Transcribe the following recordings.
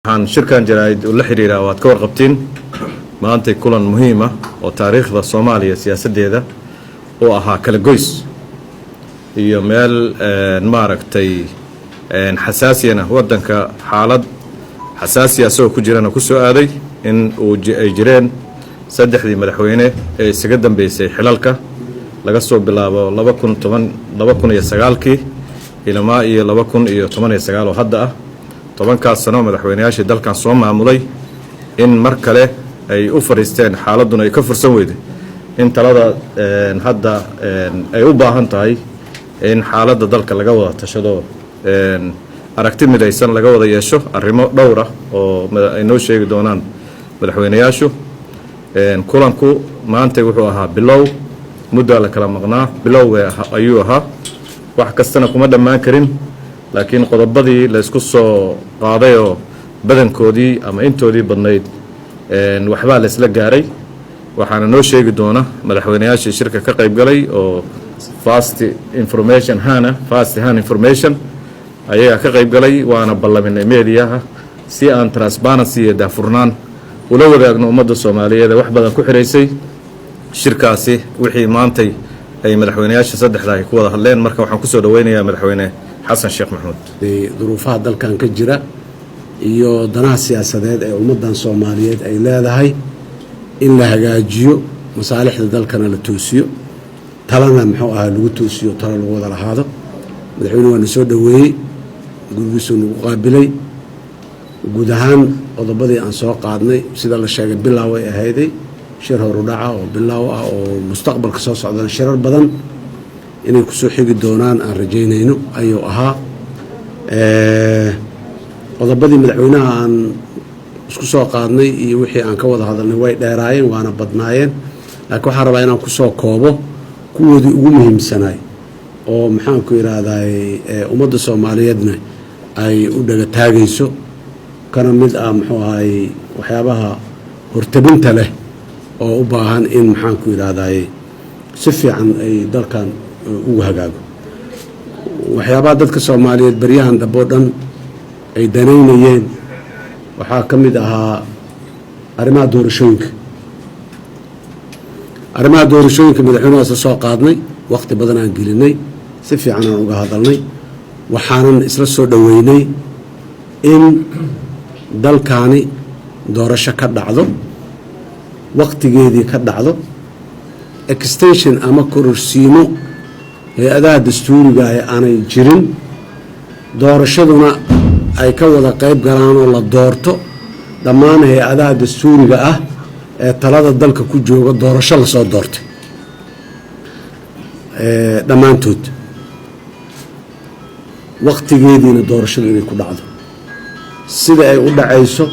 waxaan shirkan jaraa'id u la xiriiraa waad ka warqabtiin maanta kulan muhiim ah oo taariikhda Soomaaliya siyaasadeeda oo ahaa kala goys iyo meel maaragtay xasaasiyana wadanka xaalad xasaasiya soo ku jirana ku soo aaday in uu ay jireen saddexdii madaxweyne ee isaga dambeysay xilalka laga soo bilaabo 2009 ilaa iyo 2019 oo hadda ah tobankaas sano madaxweynayaashii dalkan soo maamulay in mar kale ay u fariisteen xaaladuna ay ka fursan weyday in talada hadda ay u baahan tahay in xaaladda dalka laga wada tashado aragti midaysan laga wada yeesho arrimo dhowr ah oo ay noo sheegi doonaan madaxweynayaashu kulanku maanta wuxuu ahaa bilow muddo la kala maqnaa bilow ayuu ahaa wax kastana kuma dhammaan karin laakiin qodobadii la isku soo qaaday oo badankoodii ama intoodii badnayd waxba la isla gaaray waxaana noo sheegi doona madaxweynayaashii shirka ka qayb galay oo fast hand information ayaga ka qayb galay waana ballaminay meediyaha si aan transparency iyo daafurnaan ula wadaagno ummadda Soomaaliyeed wax badan ku xireysay shirkaasi wixii maantay ay madaxweynayaasha saddexda ay ku wada hadleen marka waxaan ku soo dhaweynayaa madaxweyne حسن شيخ محمود ظروفها دلكان كجرا iyo danaha siyaasadeed ee ummadan Soomaaliyeed ay leedahay in la hagaajiyo masaalixda dalkana la toosiyo talana muxuu ahaa lagu toosiyo talo lagu wada lahaado madaxweynuhu waa soo dhaweeyay guddigiisu nagu qaabilay guud ahaan qodobadii aan soo qaadnay sida la sheegay bilaaw ay ahayday shir horu dhaca oo bilaaw ah oo mustaqbalka soo socdana shirar badan inay ku soo xigi doonaan aan rajaynayno ayuu ahaa qodobadii madaxweynaha aan isku soo qaadnay iyo wixii aan ka wada hadalnay way dheeraayeen waana badnaayeen laakiin waxaan rabaa inaan ku soo koobo kuwoodii ugu muhiimsanaay oo maxaan ku yiraahdaa ummadda Soomaaliyeedna ay u dhaga taagayso kana mid ah muxuu ahay waxyaabaha hortabinta leh oo u baahan in maxaan ku yiraahdaa si fiican ay dalkan ugu hagaago waxyaabaha dadka Soomaaliyeed bariyahan dabo dhan ay danaynayeen waxaa ka mid ahaa arrimaha doorashooyinka madaxweynaha soo qaadnay waqti badan aan gelinay si fiican aan uga hadalnay waxaanan isla soo dhaweynay in dalkaani doorasho ka dhacdo waqtigeedii ka dhacdo extension ama kororsiimo hay-adaha dastuuriga aanay jirin doorashaduna ay ka wada qayb galaan oo la doorto dhammaan hay-adaha dastuuriga ah ee talada dalka ku jooga doorasho la soo doortay dhammaantood waqtigeediina doorashadu inay ku dhacdo sida ay u dhacayso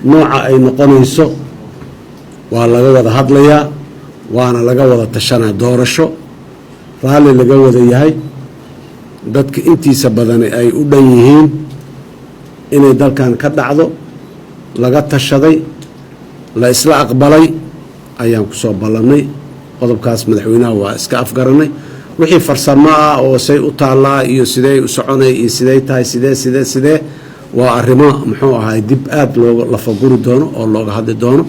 nooca ay noqonayso waa laga wada hadlayaa waana laga wada tashanaa doorasho raalli laga wada yahay dadka intiisa badan ay u dhan yihiin inay dalkan ka dhacdo laga tashaday la isla aqbalay ayaan ku soo ballanay qodobkaas madaxweynaha waa iska afgaranay wixii farsamo ah oo say u taallaa iyo sidee u soconay iyo sidee tahay sidee waa arrimo muxuu ahay dib aad looga lafaguri doono oo looga hadli doono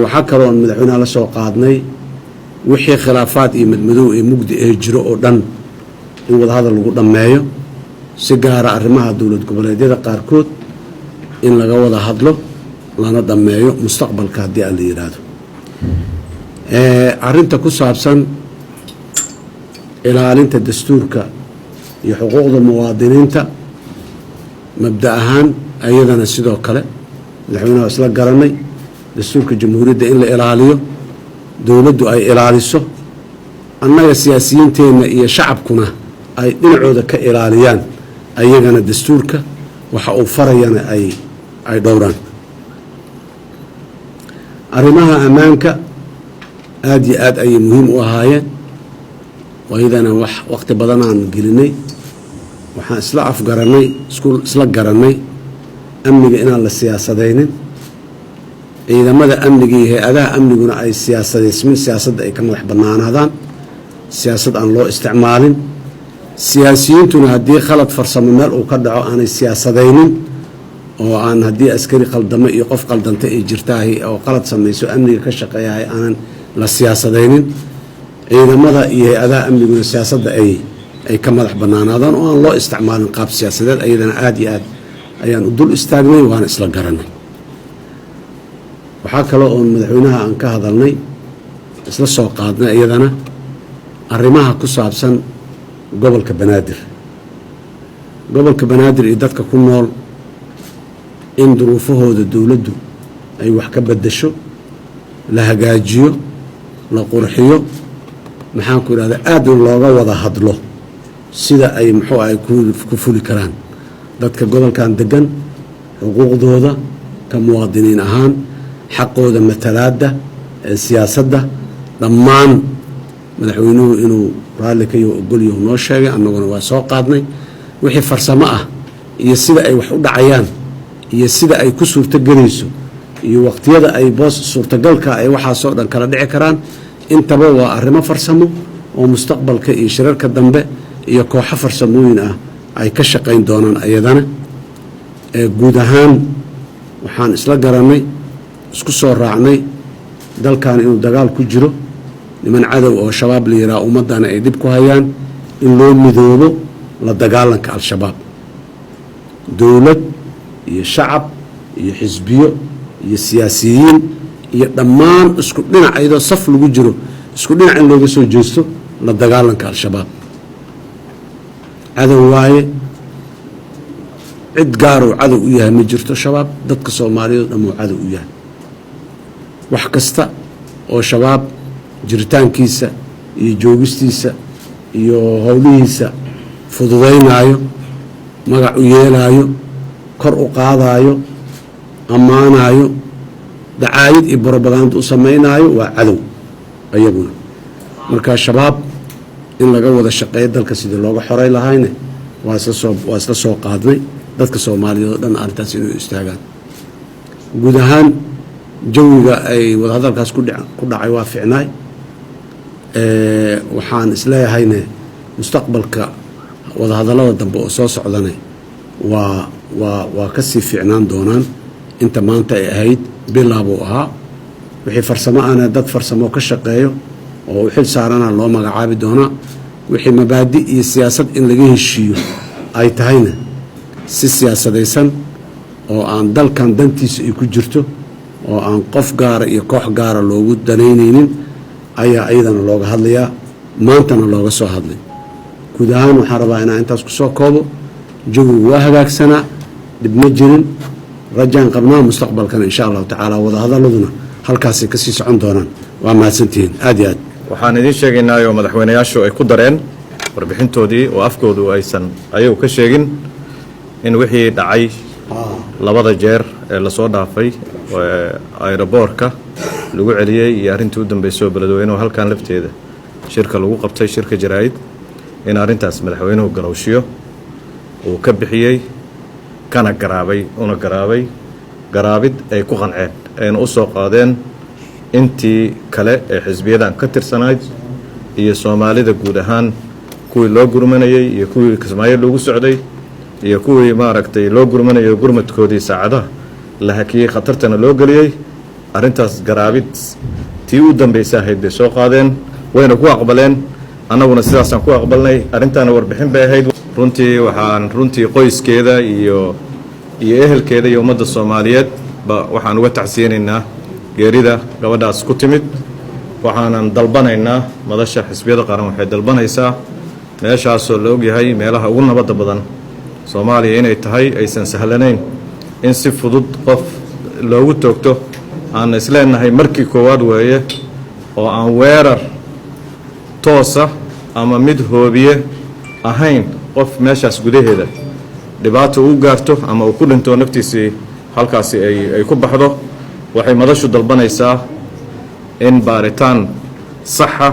waxaa kaloo madaxweynaha la soo qaadnay wixii khilaafaad iyo madmadow ee mugdi ee jiro oo dhan in wada hadal lagu dhammeeyo si gaara arrimaha dowlad goboleedyada qaarkood in laga wada hadlo lana dhammeeyo mustaqbalka haddii aan la yiraahdo arrinta ku saabsan ilaalinta dastuurka iyo xuquuqda muwaadiniinta mabda ahaan ayadana sidoo kale madaxweynaha isla garanay dastuurka jamhuuriyadda in la ilaaliyo dowladdu ay ilaaliso annaga siyaasiyiinteenna iyo shacabkuna ay dhinacooda ka ilaaliyaan ayagana dastuurka waxa uu farayana ay dhowraan arrimaha ammaanka aad iyo aad ayay muhiim u ahaayeen waydana waqti badan aan gelinay waxaan isla garanay amniga inaan la siyaasadaynin ciidamada amniga iyo hay-adaha amniguna ay siyaasadeysmin siyaasadda ay ka madax bannaanaadaan siyaasad aan loo isticmaalin siyaasiyiintuna haddii khalad farsamo meel uu ka dhaco aanay siyaasadaynin oo aan haddii askari qaldamo iyo qof qaldanta ay jirtaahay oo qalad samayso amniga ka shaqeeyahay aanan la siyaasadaynin ciidamada iyo hay-adaha amniguna siyaasadda ay ka madax bannaanaadaan oo aan loo isticmaalin qaab siyaasadeed ayadana aada iyo aad ayaan u dul istaagnay waana isla garanay waxaa kale oon madaxweynaha aan ka hadalnay isla soo qaadnay iyadana arrimaha ku saabsan gobolka banaadir iyo dadka ku nool in duruufahooda dowladdu ay wax ka beddesho la hagaajiyo la qurxiyo maxaanku idhahdaa aadna looga wada hadlo sida ay muxuu ahay ku fuli karaan dadka gobolkan degan xuquuqdooda ka muwaadiniin ahaan xaqooda matalaadda ee siyaasadda dhammaan madaxweynuhu inuu raalli ka yaho ogolyahu noo sheegay annaguna waa soo qaadnay wixii farsamo ah iyo sida ay wax u dhacayaan iyo sida ay ku suurtogelayso iyo waqtiyada ay boos suurtagalka ay waxaasoo dhan kala dhici karaan intaba waa arrimo farsamo oo mustaqbalka iyo shirarka dambe iyo kooxo farsamooyin ah ay ka shaqayn doonaan ayadana guud ahaan waxaan isla garannay isku soo raacnay dalkan inuu dagaal ku jiro niman cadow oo shabaab la yidhaha ummaddana ay dhib ku hayaan in loo midoobo la dagaalanka al-shabaab dowlad iyo shacab iyo xisbiyo iyo siyaasiyiin iyo dhammaan isku dhinac iyadoo saf lagu jiro isku dhinac in looga soo jeesto la dagaalanka al-shabaab cadow waaye cid gaaruu cadow u yahay ma jirto shabaab dadka soomaaliyeed dhamuu cadow u yahay wax kasta oo shabaab jiritaankiisa iyo joogistiisa iyo howlihiisa fududaynaayo magac u yeelaayo kor u qaadaayo ammaanaayo dacaayad iyo barobaganda u samaynaayo waa cadow ayaguna marka shabaab in laga wada shaqeeyo dalka sidii looga xoray lahayne waa isla soo qaadnay dadka soomaaliyeed oo dhan arrintaas inay istaagaan guud ahaan jawiga ay wadahadalkaas ku dhacay waa ficnaay waxaan isleeyahayne mustaqbalka wadahadallada dambe oo soo socdane waa ka sii fiicnaan doonaan inta maanta ay ahayd bilaabuu ahaa wixii farsamo ana dad farsamo ka shaqeeyo oo u xil saarana loo magacaabi doonaa wixii mabaadi iyo siyaasad in laga heshiiyo ay tahayna si siyaasadaysan oo aan dalkan dantiisa ay ku jirto oo aan qof gaara iyo koox gaara loogu danaynaynin ayaa iyadana looga hadlayaa maantana looga soo hadlay guud ahaan waxaan rabaa inaan intaas ku soo koobo jawigu waa hagaagsanaa dhib ma jirin rajaan qabnaa mustaqbalkana insha allahu tacaala wadahadaladuna halkaasay kasii socon doonaan waa mahadsantihiin aad iyo aad waxaan idiin sheegaynaayo madaxweynayaashu ay ku dareen warbixintoodii oo afkoodu aysan ayagu ka sheegin in wixii dhacay labada jeer ee lasoo dhaafay aeroboorka lagu celiyey iyo arrintii u dambeysay oo beledweynuhu halkan lafteeda shirka lagu qabtay shirka jaraa'id in arrintaas madaxweynuhu garowshiyo uu ka bixiyey kana garaabid ay ku qanceen ayna u soo qaadeen intii kale ee xisbiyadan ka tirsanayd iyo soomaalida guud ahaan kuwii loo gurmanayey iyo kuwii kismaayo loogu socday iyo kuwii maaragtay loo gurmanayo gurmadkoodii saacadaha la hakiyey khatartana loo geliyey arrintaas garaabid tii u dambaysa ahayd bay soo qaadeen wayna ku aqbaleen annaguna sidaasaan ku aqbalnay arrintaana warbixin bay ahayd runtii qoyskeeda iyo ehelkeeda iyo ummadda soomaaliyeed waxaan uga tacsiyeynaynaa geerida gabadhaas ku timid waxaanan dalbanaynaa madasha xisbiyada qaran waxay dalbanaysaa meeshaasoo la ogyahay meelaha ugu nabadda badan soomaaliya inay tahay aysan sahlanayn in si fudud qof loogu toogto aan isleenahay markii koowaad weeye oo aan weerar toosa ama mid hoobiye ahayn qof meeshaas gudaheeda dhibaato u gaarto ama uu ku dhinto naftiisii halkaasi ay ku baxdo waxay madashu dalbanaysaa in baaritaan saxa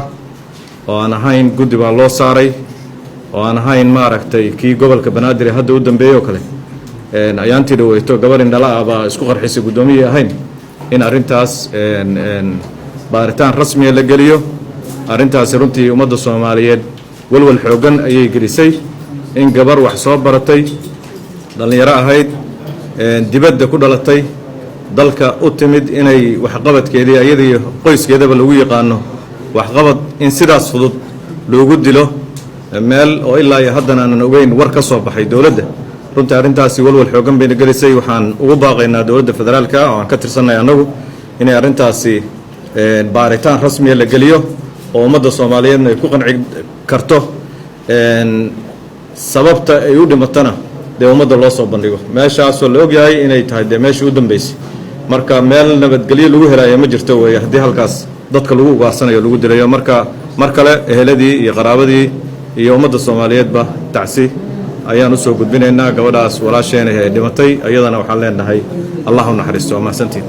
oo aan ahayn guddi baa loo saaray oo aan ahayn maaragtay kii gobolka banaadir ee hadda u dambeeyey oo kale ayaantii dhaweyto gabar indhala ah baa isku qarxisay guddoomiyii ahayn in arrintaas baaritaan rasmiya la geliyo arrintaasi runtii ummadda soomaaliyeed walwal xooggan ayay gelisay in gabar wax soo baratay dhallinyaro ahayd dibadda ku dhalatay dalka u timid inay waxqabadkeedii ayadii qoyskeedaba lagu yaqaano waxqabad in sidaas fudud loogu dilo meel oo ilaa iyo haddana aanan ogeyn war ka soo baxay dowladda runtii arrintaasi walwal xoogan bayna gelisay waxaan ugu baaqaynaa dowladda federaalka oo aan ka tirsannahay annagu inay arrintaasi baaritaan rasmiya la geliyo oo ummadda soomaaliyeedna ay ku qanci karto sababta ay u dhimatana dee ummadda loo soo bandhigo meeshaasoo la ogyahay inay tahay dee meeshii u dambaysay marka meel nabadgelyo lagu helaya ma jirto weeye haddii halkaas dadka lagu ugaarsanayo lagu dilayo marka mar kale eheladii iyo qaraabadii iyo ummadda soomaaliyeedba tacsi ayaan u soo gudbinaynaa gabadhaas walaasheenah ee dhimatay iyadana waxaan leenahay allah u naxariisto waa mahadsantiin